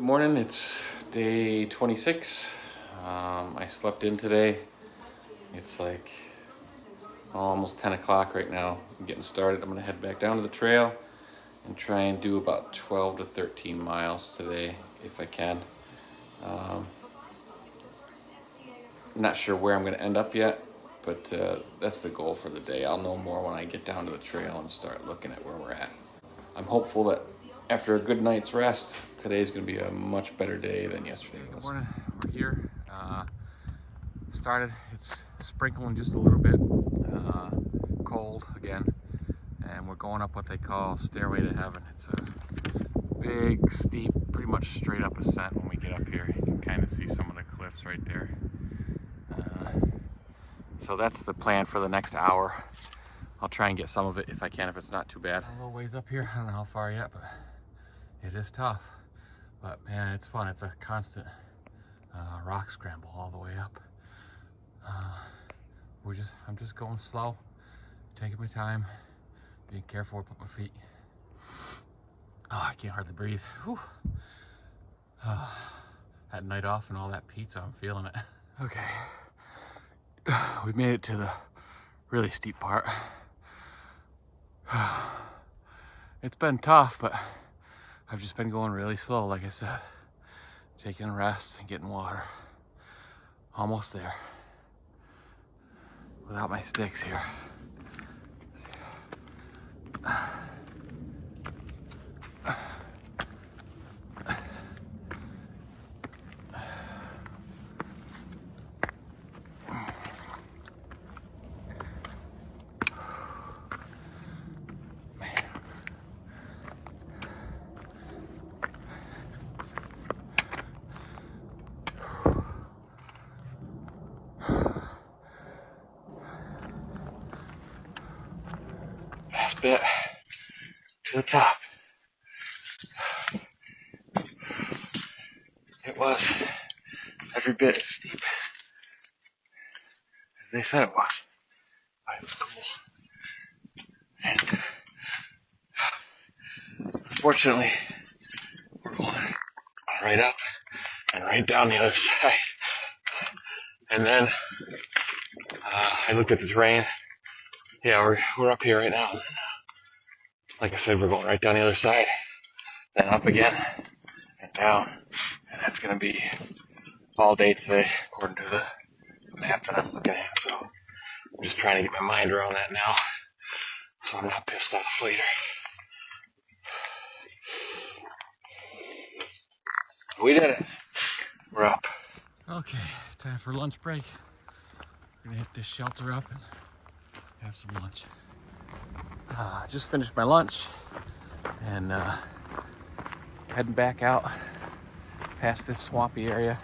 Morning, it's day 26. I slept in today. It's like almost 10 o'clock right now. I'm getting started. I'm gonna head back down to the trail and try and do about 12 to 13 miles today if I can. Not sure where I'm gonna end up yet, but that's the goal for the day. I'll know more when I get down to the trail and start looking at where we're at. I'm hopeful that after a good night's rest, today's gonna be a much better day than yesterday was. Good morning, we're here. Started, it's sprinkling just a little bit, cold again, and we're going up what they call Stairway to Heaven. It's a big, steep, pretty much straight up ascent when we get up here. You can kind of see some of the cliffs right there. So that's the plan for the next hour. I'll try and get some of it if I can, if it's not too bad. A little ways up here, I don't know how far yet, but it is tough. But man, it's fun. It's a constant rock scramble all the way up. I'm just going slow, taking my time, being careful where I put my feet. Oh, I can't hardly breathe. Whew. That night off and all that pizza, I'm feeling it. Okay, we made it to the really steep part. It's been tough, but I've just been going really slow, like I said, taking a rest and getting water. Almost there. Without my sticks here. Last bit to the top. It was every bit as steep as they said it was, but it was cool. And unfortunately, we're going right up and right down the other side. And then I looked at the terrain. Yeah, we're up here right now. Like I said, we're going right down the other side, then up again and down, and that's going to be all day today, according to the map that I'm looking at. So I'm just trying to get my mind around that now, so I'm not pissed off later. We did it. We're up. Okay, time for lunch break. We're gonna hit this shelter up and have some lunch. Just finished my lunch and heading back out past this swampy area.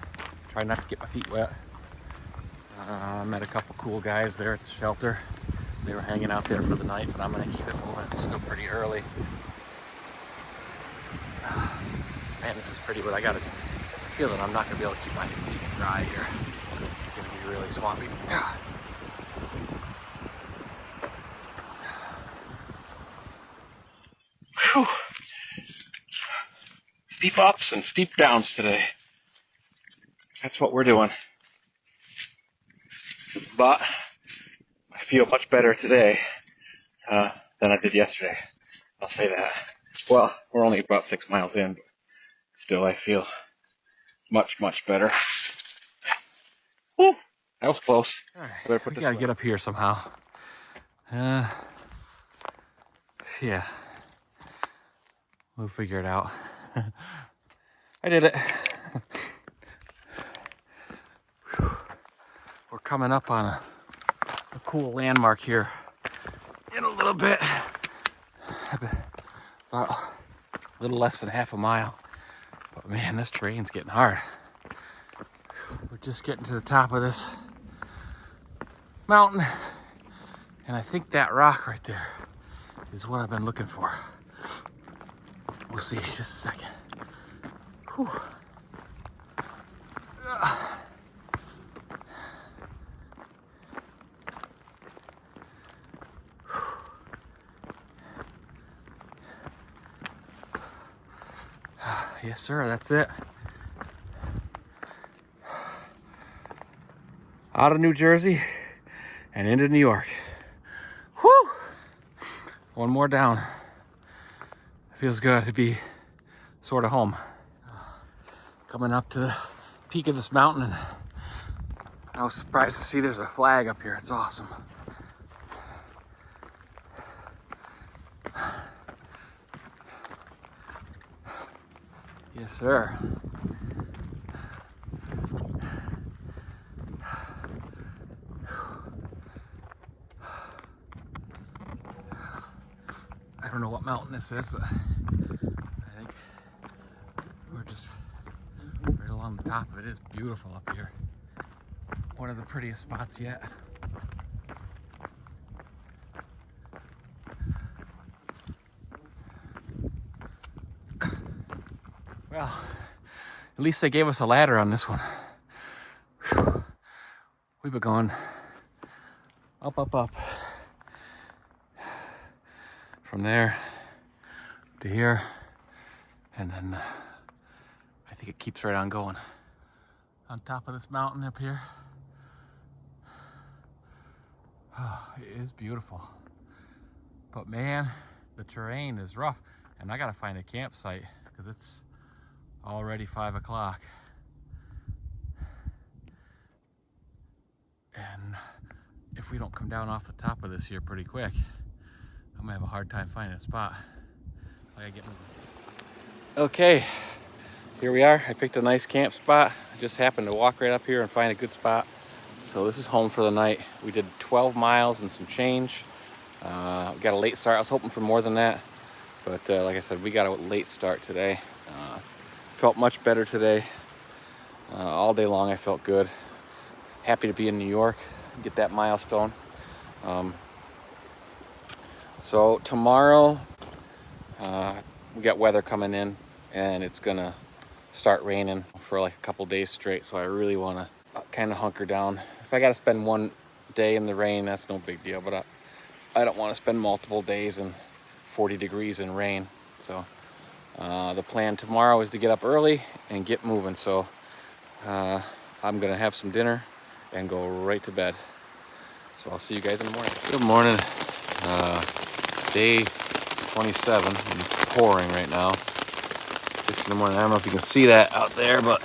Try not to get my feet wet. I met a couple cool guys there at the shelter. They were hanging out there for the night, but I'm gonna keep it moving. It's still pretty early. Man, this is pretty, but I got a feeling I'm not gonna be able to keep my feet dry here. It's gonna be really swampy. Whew. Steep ups and steep downs today. That's what we're doing. But I feel much better today than I did yesterday. I'll say that. Well, we're only about 6 miles in, but still I feel much, much better. Whew, that was close. All right, we gotta get up here somehow. Yeah. We'll figure it out. I did it. We're coming up on a cool landmark here in a little bit. About a little less than half a mile. But man, this terrain's getting hard. We're just getting to the top of this mountain. And I think that rock right there is what I've been looking for. We'll see in just a second. Whew. Yes, sir, that's it. Out of New Jersey and into New York. Whew! One more down. Feels good to be sort of home. Coming up to the peak of this mountain, and I was surprised to see there's a flag up here. It's awesome. Yes, sir. I don't know what mountain this is, but I think we're just right along the top of it. It is beautiful up here. One of the prettiest spots yet. Well, at least they gave us a ladder on this one. Whew. We've been going up, up, up. From there to here, and then I think it keeps right on going. On top of this mountain up here. Oh, it is beautiful. But man, the terrain is rough, and I gotta find a campsite because it's already 5 o'clock. And if we don't come down off the top of this here pretty quick, I'm gonna have a hard time finding a spot. I gotta get moving. Okay, here we are. I picked a nice camp spot. I just happened to walk right up here and find a good spot. So this is home for the night. We did 12 miles and some change. Got a late start. I was hoping for more than that, but like I said, we got a late start today. Felt much better today. All day long I felt good. Happy to be in New York, get that milestone. So tomorrow, we got weather coming in, and it's gonna start raining for like a couple days straight. So I really wanna kind of hunker down. If I gotta spend one day in the rain, that's no big deal, but I don't wanna spend multiple days in 40 degrees in rain. So the plan tomorrow is to get up early and get moving. So I'm gonna have some dinner and go right to bed. So I'll see you guys in the morning. Good morning. Day 27, and it's pouring right now. 6 in the morning. I don't know if you can see that out there, but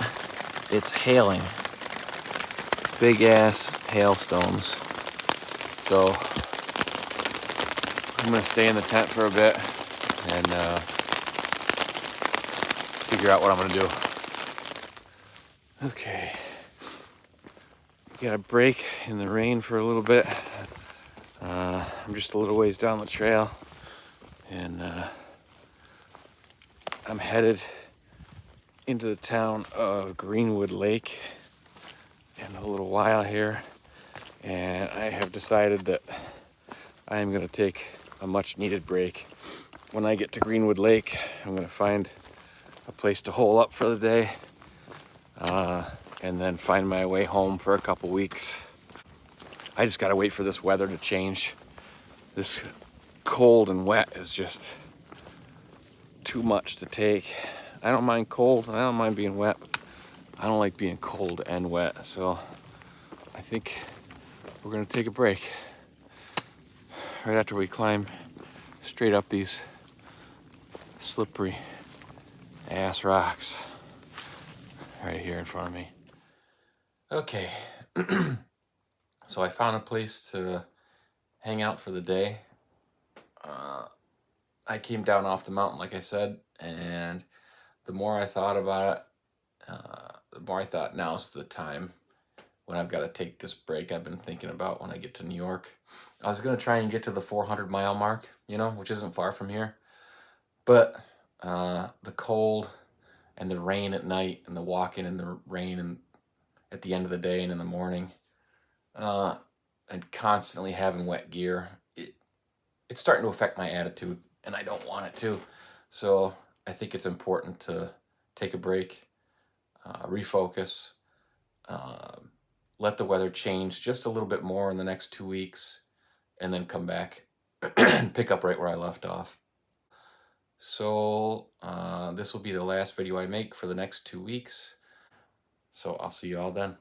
it's hailing. Big ass hailstones. So I'm gonna stay in the tent for a bit and figure out what I'm gonna do. Okay. Got a break in the rain for a little bit. I'm just a little ways down the trail, and I'm headed into the town of Greenwood Lake in a little while here, and I have decided that I am going to take a much needed break. When I get to Greenwood Lake, I'm going to find a place to hole up for the day, and then find my way home for a couple weeks. I just gotta wait for this weather to change. This cold and wet is just too much to take. I don't mind cold, and I don't mind being wet. I don't like being cold and wet, so I think we're gonna take a break right after we climb straight up these slippery ass rocks right here in front of me. Okay, so I found a place to hang out for the day. I came down off the mountain, like I said, and the more I thought about it, the more I thought now's the time when I've got to take this break I've been thinking about when I get to New York. I was going to try and get to the 400-mile mark, which isn't far from here. But the cold and the rain at night and the walking in the rain and at the end of the day and in the morning, and constantly having wet gear, it's starting to affect my attitude, and I don't want it to. So I think it's important to take a break, refocus, let the weather change just a little bit more in the next 2 weeks, and then come back and pick up right where I left off. So this will be the last video I make for the next 2 weeks. So I'll see you all then.